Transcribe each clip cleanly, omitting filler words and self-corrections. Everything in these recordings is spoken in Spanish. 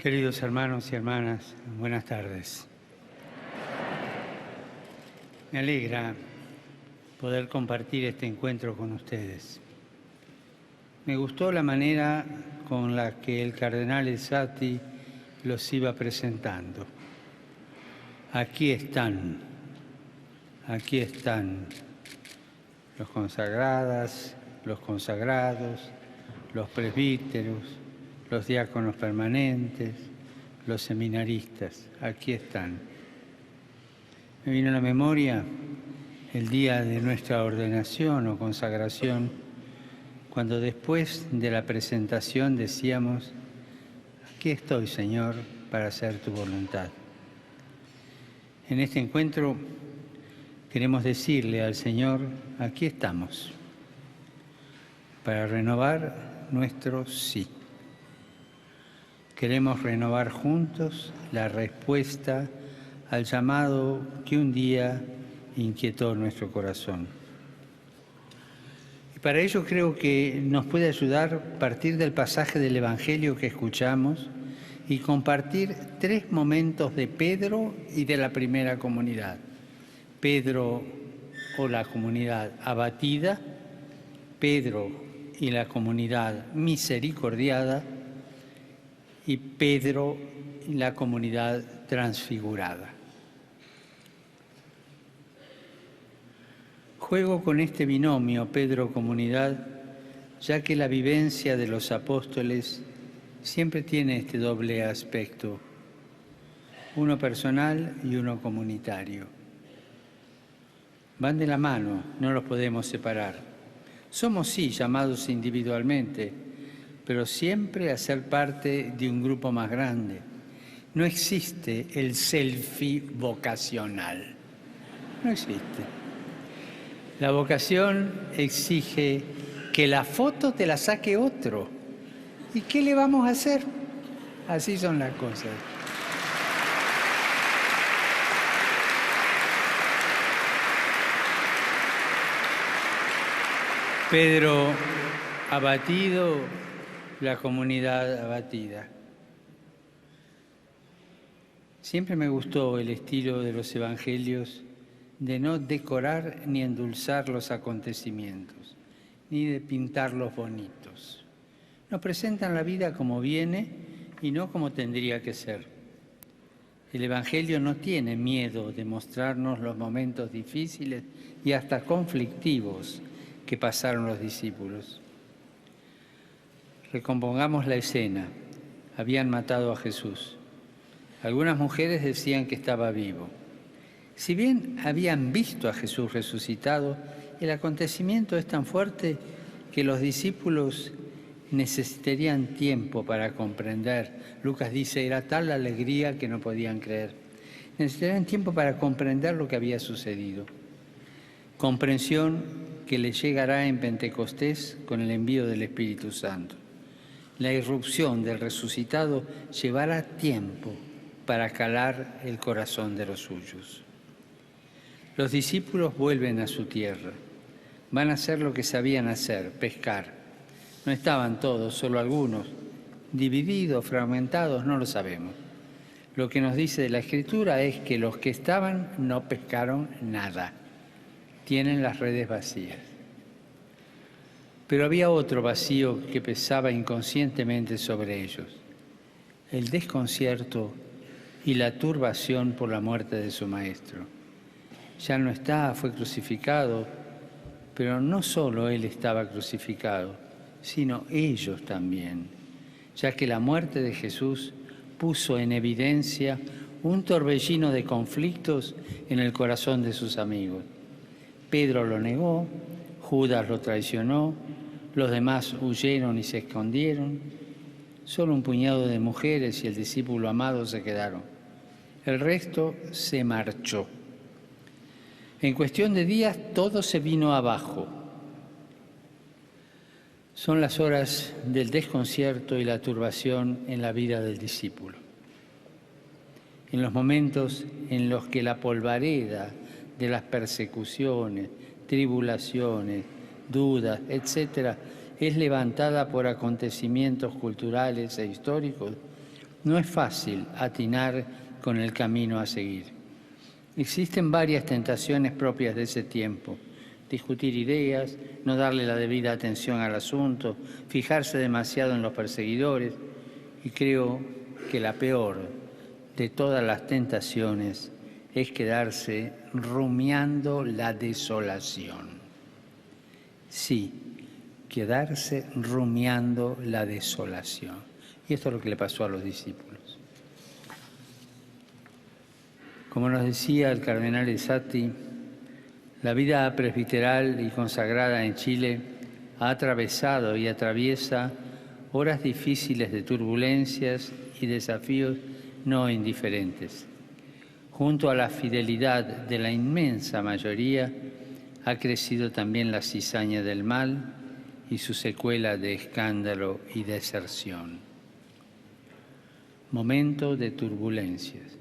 Queridos hermanos y hermanas, buenas tardes. Me alegra poder compartir este encuentro con ustedes. Me gustó la manera con la que el cardenal Elzati los iba presentando. Aquí están los consagradas, los consagrados, los presbíteros, los diáconos permanentes, los seminaristas, aquí están. Me vino a la memoria el día de nuestra ordenación o consagración, cuando después de la presentación decíamos: aquí estoy, Señor, para hacer tu voluntad. En este encuentro queremos decirle al Señor: aquí estamos, para renovar nuestro sí. Queremos renovar juntos la respuesta al llamado que un día inquietó nuestro corazón. Y para ello creo que nos puede ayudar partir del pasaje del Evangelio que escuchamos y compartir 3 momentos de Pedro y de la primera comunidad. Pedro o la comunidad abatida, Pedro y la comunidad misericordiada, y Pedro y la comunidad transfigurada. Juego con este binomio Pedro-comunidad, ya que la vivencia de los apóstoles siempre tiene este doble aspecto, uno personal y uno comunitario. Van de la mano, no los podemos separar. Somos sí llamados individualmente, pero siempre a ser parte de un grupo más grande. No existe el selfie vocacional. No existe. La vocación exige que la foto te la saque otro. ¿Y qué le vamos a hacer? Así son las cosas. Pedro abatido, la comunidad abatida. Siempre me gustó el estilo de los evangelios de no decorar ni endulzar los acontecimientos, ni de pintarlos bonitos. Nos presentan la vida como viene y no como tendría que ser. El evangelio no tiene miedo de mostrarnos los momentos difíciles y hasta conflictivos que pasaron los discípulos. Recompongamos la escena. Habían matado a Jesús. Algunas mujeres decían que estaba vivo. Si bien habían visto a Jesús resucitado, el acontecimiento es tan fuerte que los discípulos necesitarían tiempo para comprender. Lucas dice, era tal la alegría que no podían creer. Necesitarían tiempo para comprender lo que había sucedido. Comprensión que les llegará en Pentecostés con el envío del Espíritu Santo. La irrupción del resucitado llevará tiempo para calar el corazón de los suyos. Los discípulos vuelven a su tierra. Van a hacer lo que sabían hacer, pescar. No estaban todos, solo algunos. Divididos, fragmentados, no lo sabemos. Lo que nos dice la Escritura es que los que estaban no pescaron nada. Tienen las redes vacías. Pero había otro vacío que pesaba inconscientemente sobre ellos, el desconcierto y la turbación por la muerte de su maestro. Ya no está, fue crucificado, pero no solo él estaba crucificado, sino ellos también, ya que la muerte de Jesús puso en evidencia un torbellino de conflictos en el corazón de sus amigos. Pedro lo negó, Judas lo traicionó, los demás huyeron y se escondieron. Solo un puñado de mujeres y el discípulo amado se quedaron. El resto se marchó. En cuestión de días todo se vino abajo. Son las horas del desconcierto y la turbación en la vida del discípulo. En los momentos en los que la polvareda de las persecuciones, tribulaciones, dudas, etcétera, es levantada por acontecimientos culturales e históricos, No es fácil atinar con el camino a seguir. Existen varias tentaciones propias de ese tiempo: discutir ideas, no darle la debida atención al asunto, fijarse demasiado en los perseguidores. Y creo que la peor de todas las tentaciones es quedarse rumiando la desolación. Sí, quedarse rumiando la desolación. Y esto es lo que le pasó a los discípulos. Como nos decía el cardenal Esati, la vida presbiteral y consagrada en Chile ha atravesado y atraviesa horas difíciles de turbulencias y desafíos no indiferentes. Junto a la fidelidad de la inmensa mayoría, ha crecido también la cizaña del mal y su secuela de escándalo y deserción. Momento de turbulencias.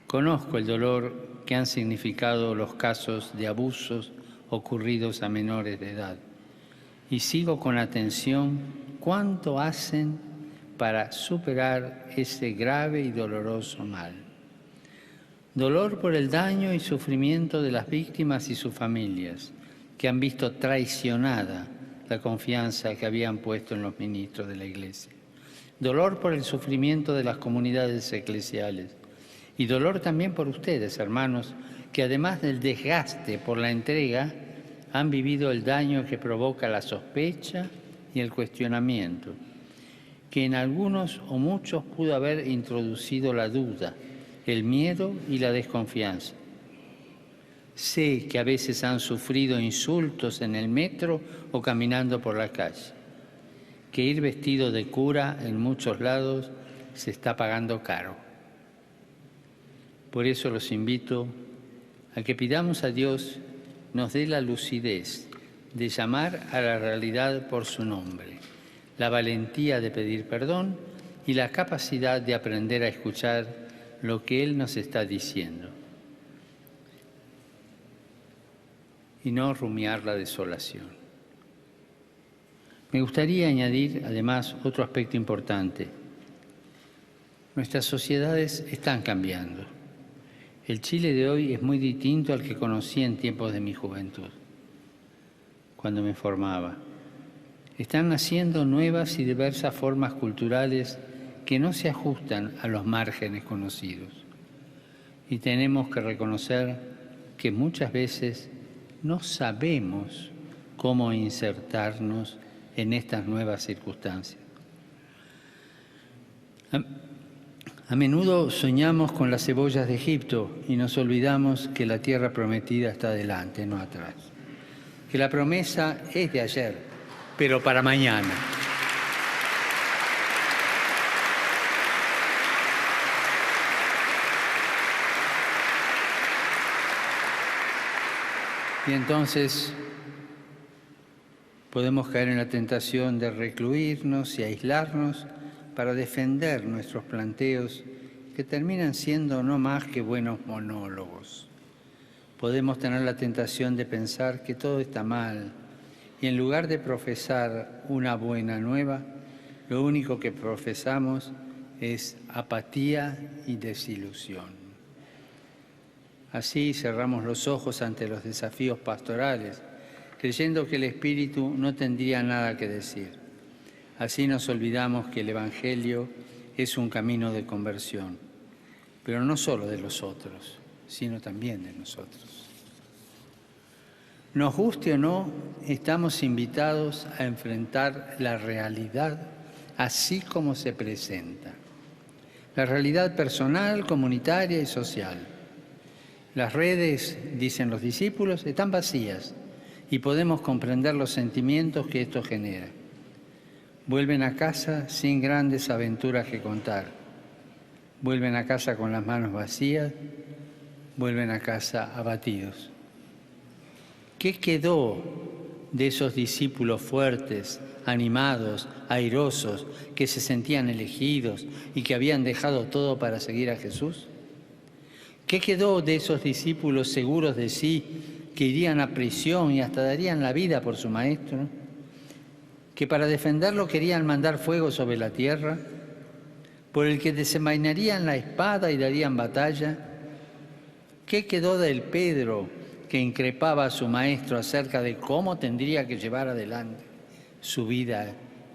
Conozco el dolor que han significado los casos de abusos ocurridos a menores de edad y sigo con atención cuánto hacen para superar ese grave y doloroso mal. Dolor por el daño y sufrimiento de las víctimas y sus familias, que han visto traicionada la confianza que habían puesto en los ministros de la Iglesia. Dolor por el sufrimiento de las comunidades eclesiales. Y dolor también por ustedes, hermanos, que además del desgaste por la entrega, han vivido el daño que provoca la sospecha y el cuestionamiento, que en algunos o muchos pudo haber introducido la duda, el miedo y la desconfianza. Sé que a veces han sufrido insultos en el metro o caminando por la calle, que ir vestido de cura en muchos lados se está pagando caro. Por eso los invito a que pidamos a Dios nos dé la lucidez de llamar a la realidad por su nombre, la valentía de pedir perdón y la capacidad de aprender a escuchar lo que Él nos está diciendo y no rumiar la desolación. Me gustaría añadir, además, otro aspecto importante. Nuestras sociedades están cambiando. El Chile de hoy es muy distinto al que conocí en tiempos de mi juventud, cuando me formaba. Están naciendo nuevas y diversas formas culturales que no se ajustan a los márgenes conocidos. Y tenemos que reconocer que muchas veces no sabemos cómo insertarnos en estas nuevas circunstancias. A menudo soñamos con las cebollas de Egipto y nos olvidamos que la tierra prometida está adelante, no atrás. Que la promesa es de ayer, pero para mañana. Y entonces podemos caer en la tentación de recluirnos y aislarnos para defender nuestros planteos que terminan siendo no más que buenos monólogos. Podemos tener la tentación de pensar que todo está mal y en lugar de profesar una buena nueva, lo único que profesamos es apatía y desilusión. Así cerramos los ojos ante los desafíos pastorales, creyendo que el Espíritu no tendría nada que decir. Así nos olvidamos que el Evangelio es un camino de conversión, pero no solo de los otros, sino también de nosotros. Nos guste o no, estamos invitados a enfrentar la realidad así como se presenta. La realidad personal, comunitaria y social. Las redes, dicen los discípulos, están vacías y podemos comprender los sentimientos que esto genera. Vuelven a casa sin grandes aventuras que contar. Vuelven a casa con las manos vacías, vuelven a casa abatidos. ¿Qué quedó de esos discípulos fuertes, animados, airosos, que se sentían elegidos y que habían dejado todo para seguir a Jesús? ¿Qué quedó de esos discípulos seguros de sí, que irían a prisión y hasta darían la vida por su maestro? ¿Que para defenderlo querían mandar fuego sobre la tierra? por el que desenvainarían la espada y darían batalla? ¿Qué quedó del Pedro que increpaba a su maestro acerca de cómo tendría que llevar adelante su vida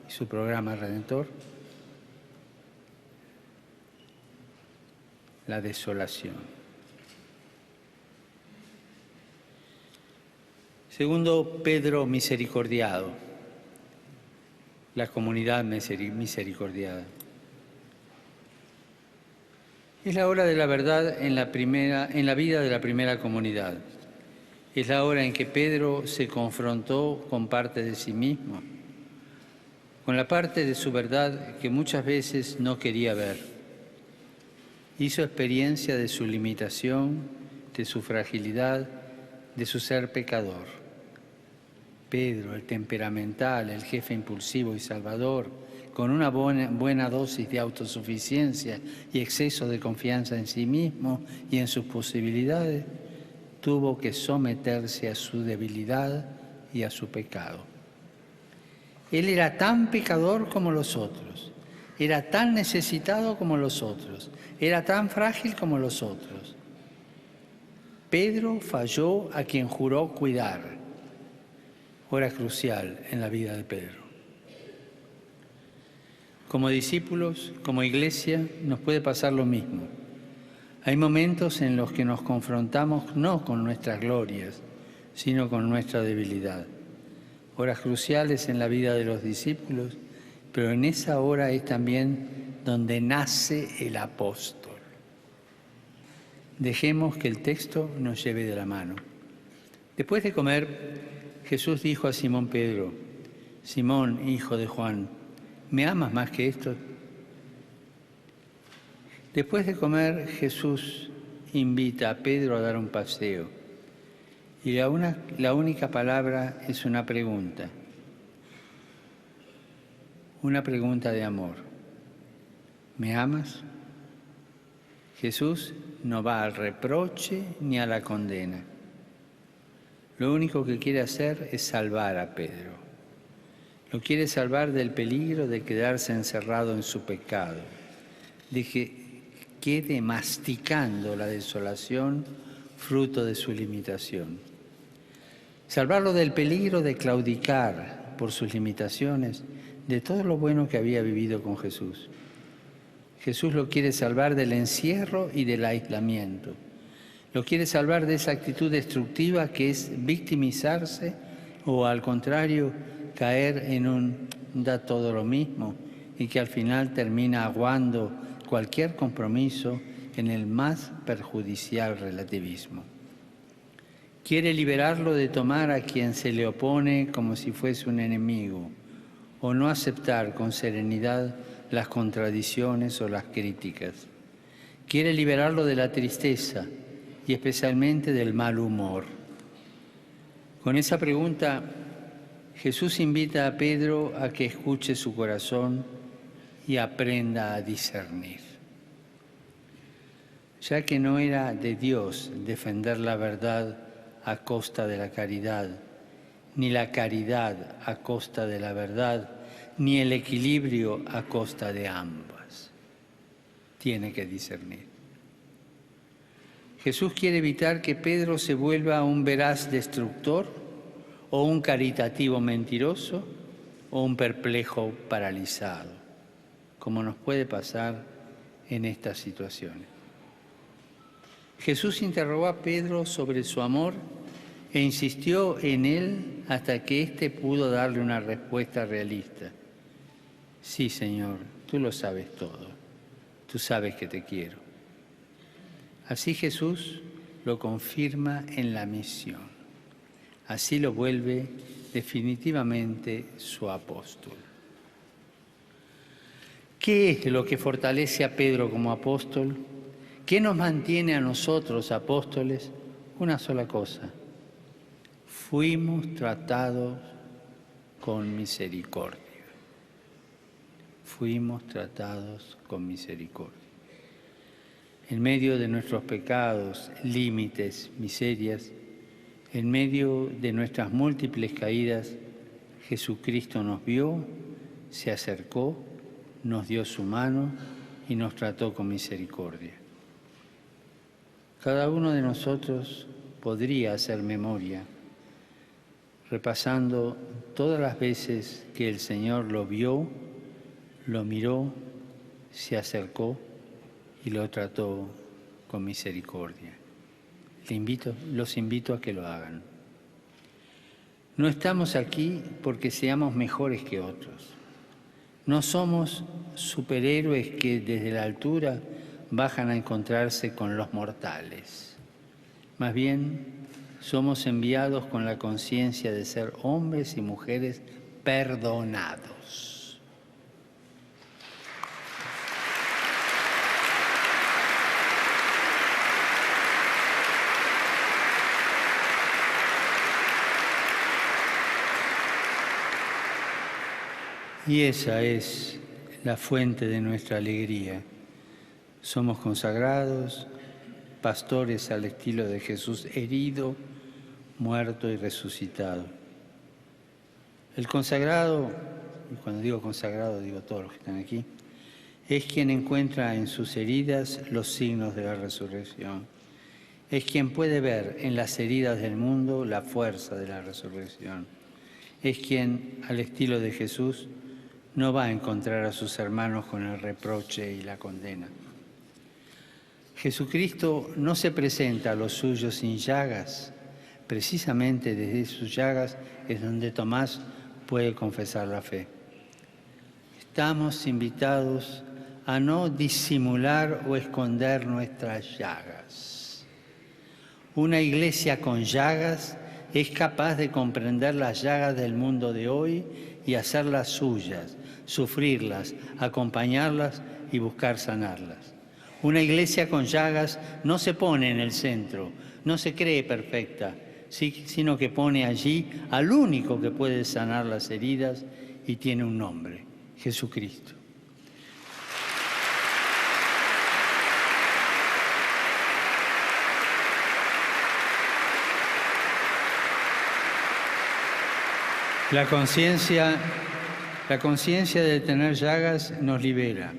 y su programa redentor? La desolación. Segundo, Pedro misericordiado, la comunidad misericordiada. Es la hora de la verdad en la vida de la primera comunidad. Es la hora en que Pedro se confrontó con parte de sí mismo, con la parte de su verdad que muchas veces no quería ver. Hizo experiencia de su limitación, de su fragilidad, de su ser pecador. Pedro, el temperamental, el jefe impulsivo y salvador, con una buena dosis de autosuficiencia y exceso de confianza en sí mismo y en sus posibilidades, tuvo que someterse a su debilidad y a su pecado. Él era tan pecador como los otros, era tan necesitado como los otros, era tan frágil como los otros. Pedro falló a quien juró cuidar. Hora crucial en la vida de Pedro. Como discípulos, como iglesia, nos puede pasar lo mismo. Hay momentos en los que nos confrontamos no con nuestras glorias, sino con nuestra debilidad. Horas cruciales en la vida de los discípulos, pero en esa hora es también donde nace el apóstol. Dejemos que el texto nos lleve de la mano. Después de comer, Jesús dijo a Simón Pedro: Simón, hijo de Juan, ¿me amas más que esto? Después de comer, Jesús invita a Pedro a dar un paseo. Y la única palabra es una pregunta de amor. ¿Me amas? Jesús no va al reproche ni a la condena. Lo único que quiere hacer es salvar a Pedro. Lo quiere salvar del peligro de quedarse encerrado en su pecado, de que quede masticando la desolación fruto de su limitación. Salvarlo del peligro de claudicar por sus limitaciones, de todo lo bueno que había vivido con Jesús. Jesús lo quiere salvar del encierro y del aislamiento. Lo quiere salvar de esa actitud destructiva que es victimizarse o, al contrario, caer en un da todo lo mismo y que al final termina aguando cualquier compromiso en el más perjudicial relativismo. Quiere liberarlo de tomar a quien se le opone como si fuese un enemigo o no aceptar con serenidad las contradicciones o las críticas. Quiere liberarlo de la tristeza y especialmente del mal humor. Con esa pregunta, Jesús invita a Pedro a que escuche su corazón y aprenda a discernir. Ya que no era de Dios defender la verdad a costa de la caridad, ni la caridad a costa de la verdad, ni el equilibrio a costa de ambas. Tiene que discernir. Jesús quiere evitar que Pedro se vuelva un veraz destructor o un caritativo mentiroso o un perplejo paralizado, como nos puede pasar en estas situaciones. Jesús interrogó a Pedro sobre su amor e insistió en él hasta que éste pudo darle una respuesta realista. Sí, Señor, tú lo sabes todo. Tú sabes que te quiero. Así Jesús lo confirma en la misión. Así lo vuelve definitivamente su apóstol. ¿Qué es lo que fortalece a Pedro como apóstol? ¿Qué nos mantiene a nosotros apóstoles? Una sola cosa. Fuimos tratados con misericordia. Fuimos tratados con misericordia. En medio de nuestros pecados, límites, miserias, en medio de nuestras múltiples caídas, Jesucristo nos vio, se acercó, nos dio su mano y nos trató con misericordia. Cada uno de nosotros podría hacer memoria, repasando todas las veces que el Señor lo vio, lo miró, se acercó y lo trató con misericordia. Los invito a que lo hagan. No estamos aquí porque seamos mejores que otros. No somos superhéroes que desde la altura bajan a encontrarse con los mortales. Más bien, somos enviados con la conciencia de ser hombres y mujeres perdonados. Y esa es la fuente de nuestra alegría. Somos consagrados, pastores al estilo de Jesús, herido, muerto y resucitado. El consagrado, y cuando digo consagrado digo todos los que están aquí, es quien encuentra en sus heridas los signos de la resurrección. Es quien puede ver en las heridas del mundo la fuerza de la resurrección. Es quien, al estilo de Jesús, no va a encontrar a sus hermanos con el reproche y la condena. Jesucristo no se presenta a los suyos sin llagas. Precisamente desde sus llagas es donde Tomás puede confesar la fe. Estamos invitados a no disimular o esconder nuestras llagas. Una iglesia con llagas es capaz de comprender las llagas del mundo de hoy y hacerlas suyas, sufrirlas, acompañarlas y buscar sanarlas. Una iglesia con llagas no se pone en el centro, no se cree perfecta, sino que pone allí al único que puede sanar las heridas y tiene un nombre, Jesucristo. La conciencia de tener llagas nos libera.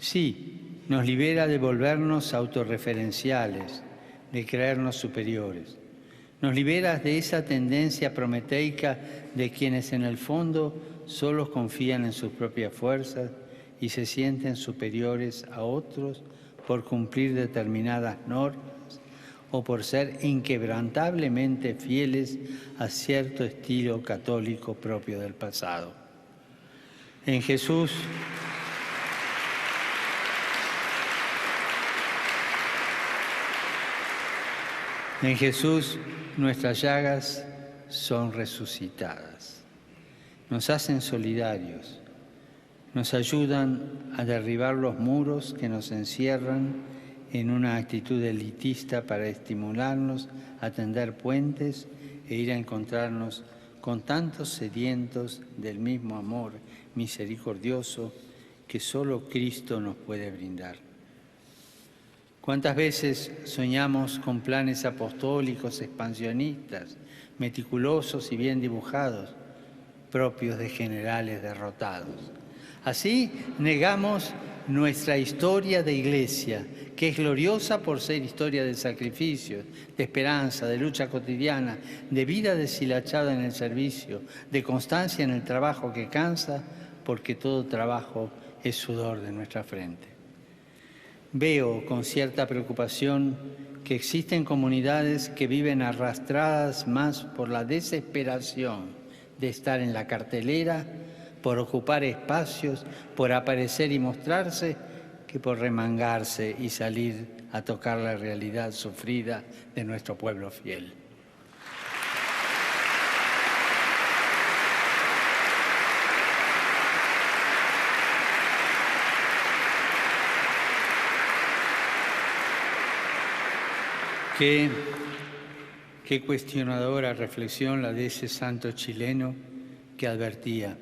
Sí, nos libera de volvernos autorreferenciales, de creernos superiores. Nos libera de esa tendencia prometeica de quienes en el fondo solo confían en sus propias fuerzas y se sienten superiores a otros por cumplir determinadas normas o por ser inquebrantablemente fieles a cierto estilo católico propio del pasado. En Jesús, nuestras llagas son resucitadas. Nos hacen solidarios, nos ayudan a derribar los muros que nos encierran en una actitud elitista para estimularnos a tender puentes e ir a encontrarnos con tantos sedientos del mismo amor misericordioso que solo Cristo nos puede brindar. ¿Cuántas veces soñamos con planes apostólicos expansionistas, meticulosos y bien dibujados, propios de generales derrotados? Así negamos nuestra historia de iglesia, que es gloriosa por ser historia de sacrificios, de esperanza, de lucha cotidiana, de vida deshilachada en el servicio, de constancia en el trabajo que cansa, porque todo trabajo es sudor de nuestra frente. Veo con cierta preocupación que existen comunidades que viven arrastradas más por la desesperación de estar en la cartelera, por ocupar espacios, por aparecer y mostrarse, que por remangarse y salir a tocar la realidad sufrida de nuestro pueblo fiel. Qué cuestionadora reflexión la de ese santo chileno que advertía: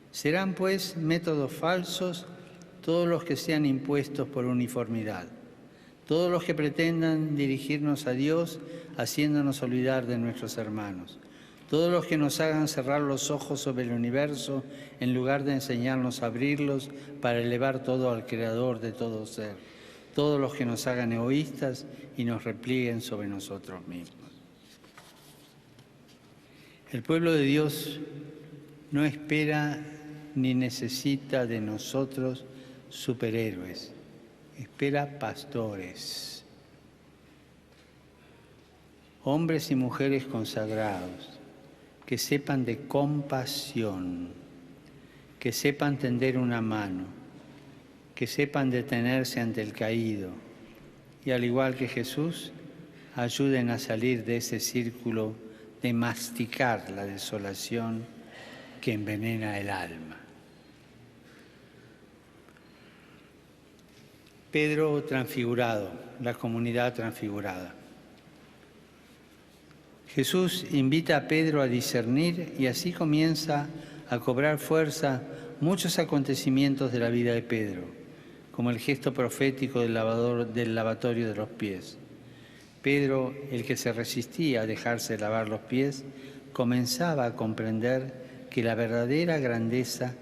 serán pues métodos falsos todos los que sean impuestos por uniformidad, todos los que pretendan dirigirnos a Dios haciéndonos olvidar de nuestros hermanos, todos los que nos hagan cerrar los ojos sobre el universo en lugar de enseñarnos a abrirlos para elevar todo al Creador de todo ser, todos los que nos hagan egoístas y nos replieguen sobre nosotros mismos. El pueblo de Dios no espera ni necesita de nosotros superhéroes, espera pastores, hombres y mujeres consagrados, que sepan de compasión, que sepan tender una mano, que sepan detenerse ante el caído y, al igual que Jesús, ayuden a salir de ese círculo de masticar la desolación que envenena el alma. Pedro transfigurado, la comunidad transfigurada. Jesús invita a Pedro a discernir y así comienza a cobrar fuerza muchos acontecimientos de la vida de Pedro, como el gesto profético del lavatorio de los pies. Pedro, el que se resistía a dejarse lavar los pies, comenzaba a comprender que la verdadera grandeza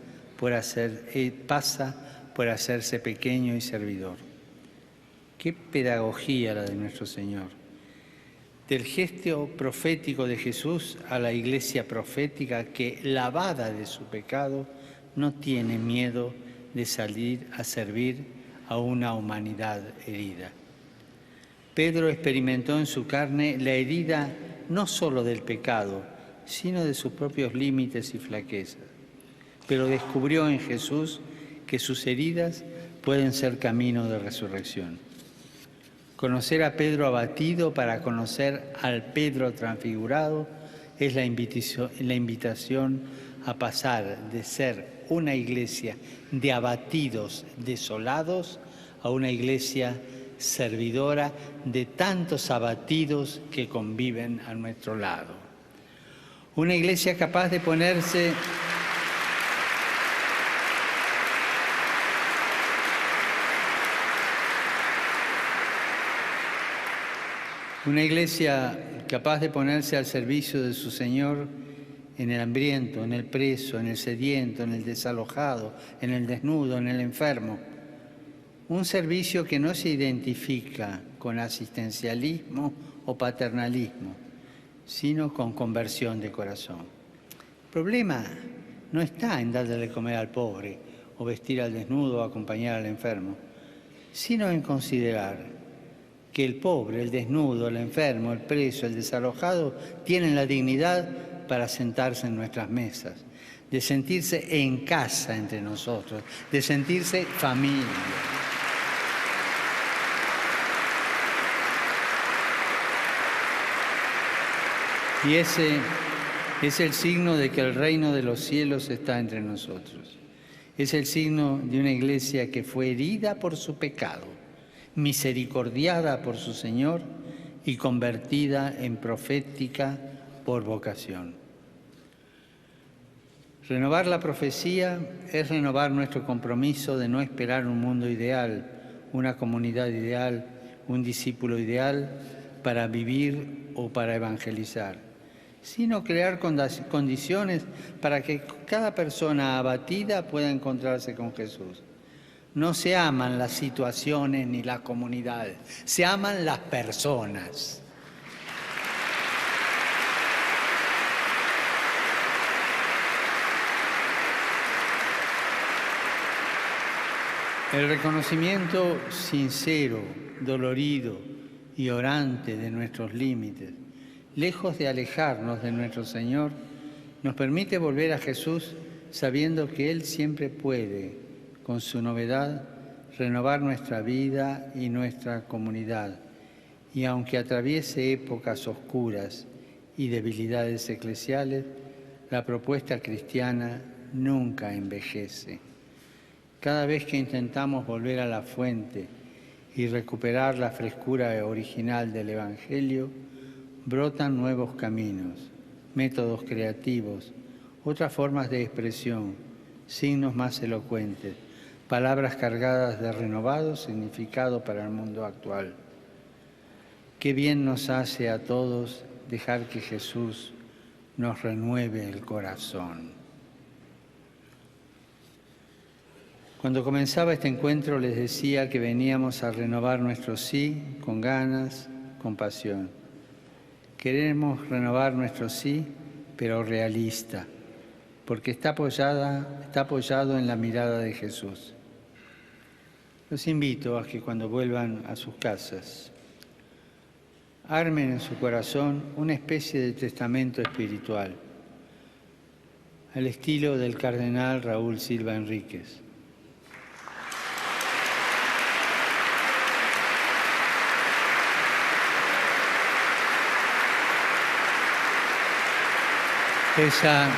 pasa por hacerse pequeño y servidor. ¡Qué pedagogía la de nuestro Señor! Del gesto profético de Jesús a la iglesia profética que, lavada de su pecado, no tiene miedo de salir a servir a una humanidad herida. Pedro experimentó en su carne la herida no solo del pecado, sino de sus propios límites y flaquezas. Pero descubrió en Jesús que sus heridas pueden ser camino de resurrección. Conocer a Pedro abatido para conocer al Pedro transfigurado es la invitación a pasar de ser una iglesia de abatidos, desolados, a una iglesia servidora de tantos abatidos que conviven a nuestro lado. Una iglesia capaz de ponerse al servicio de su Señor en el hambriento, en el preso, en el sediento, en el desalojado, en el desnudo, en el enfermo. Un servicio que no se identifica con asistencialismo o paternalismo, sino con conversión de corazón. El problema no está en darle de comer al pobre o vestir al desnudo o acompañar al enfermo, sino en considerar que el pobre, el desnudo, el enfermo, el preso, el desalojado tienen la dignidad para sentarse en nuestras mesas, de sentirse en casa entre nosotros, de sentirse familia. Y ese es el signo de que el reino de los cielos está entre nosotros. Es el signo de una iglesia que fue herida por su pecado, misericordiada por su Señor y convertida en profética por vocación. Renovar la profecía es renovar nuestro compromiso de no esperar un mundo ideal, una comunidad ideal, un discípulo ideal para vivir o para evangelizar, sino crear condiciones para que cada persona abatida pueda encontrarse con Jesús. No se aman las situaciones ni las comunidades, se aman las personas. El reconocimiento sincero, dolorido y orante de nuestros límites, lejos de alejarnos de nuestro Señor, nos permite volver a Jesús sabiendo que Él siempre puede, con su novedad, renovar nuestra vida y nuestra comunidad. Y aunque atraviese épocas oscuras y debilidades eclesiales, la propuesta cristiana nunca envejece. Cada vez que intentamos volver a la fuente y recuperar la frescura original del Evangelio, brotan nuevos caminos, métodos creativos, otras formas de expresión, signos más elocuentes, palabras cargadas de renovado significado para el mundo actual. Qué bien nos hace a todos dejar que Jesús nos renueve el corazón. Cuando comenzaba este encuentro les decía que veníamos a renovar nuestro sí con ganas, con pasión. Queremos renovar nuestro sí, pero realista, porque está apoyado en la mirada de Jesús. Los invito a que cuando vuelvan a sus casas, armen en su corazón una especie de testamento espiritual, al estilo del cardenal Raúl Silva Enríquez. Esa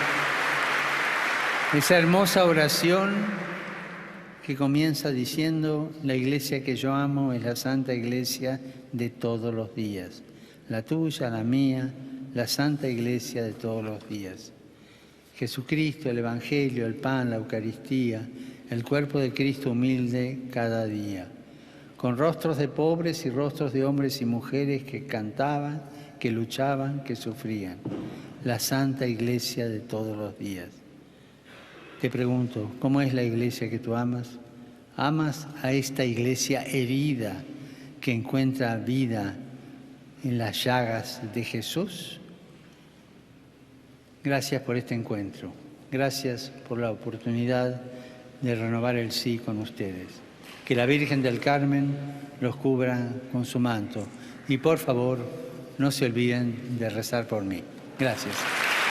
hermosa oración que comienza diciendo: la iglesia que yo amo es la Santa Iglesia de todos los días. La tuya, la mía, la Santa Iglesia de todos los días. Jesucristo, el Evangelio, el pan, la Eucaristía, el cuerpo de Cristo humilde cada día. Con rostros de pobres y rostros de hombres y mujeres que cantaban, que luchaban, que sufrían. La Santa Iglesia de todos los días. Te pregunto, ¿cómo es la iglesia que tú amas? ¿Amas a esta iglesia herida que encuentra vida en las llagas de Jesús? Gracias por este encuentro. Gracias por la oportunidad de renovar el sí con ustedes. Que la Virgen del Carmen los cubra con su manto. Y por favor, no se olviden de rezar por mí. Gracias.